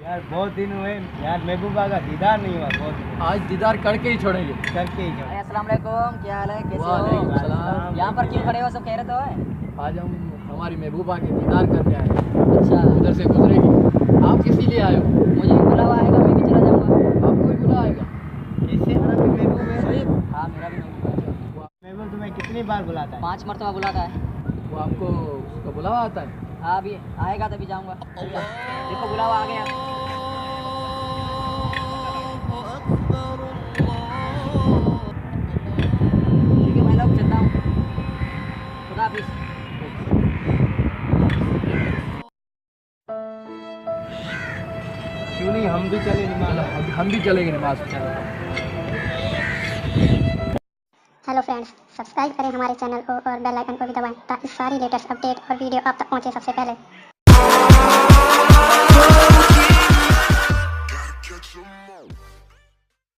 यार बहुत दिन हुए यार, महबूबा का दीदार नहीं हुआ बहुत दिन। आज दीदार करके ही छोड़ेंगे। करके ही जाओ। अस्सलाम वालेकुम, क्या हाल है, कैसे वालेकुम हो? सलाम। यहाँ पर क्यों खड़े हो, सब कह रहे तो है। आज हम हमारी महबूबा के दीदार करने आए हैं। अच्छा, उधर से गुजरेगी। आप किस लिए आए हो? मुझे भी बुलावा आएगा, मैं भी चला जाऊँगा। आपको भी बुला आएगा? कैसे मेरा भी महबूब है। सही। हाँ, मेरा भी महबूब है। महबूब तुम्हें कितनी बार बुलाता है? 5 मरतबा बुलाता है। वो आपको उसका बुलावा आता है? हाँ, अभी आएगा तभी जाऊँगा। देखो बुलावा आ गया। ठीक है, मैं लोग चलता हूँ। खुदा हाफिज़। क्यों नहीं हम भी चले चलो, हम भी चलेंगे नमाज पढ़ने। हेलो फ्रेंड्स, सब्सक्राइब करें हमारे चैनल को और बेल आइकन को भी दबाएं ताकि सारी लेटेस्ट अपडेट और वीडियो आप तक पहुंचे सबसे पहले।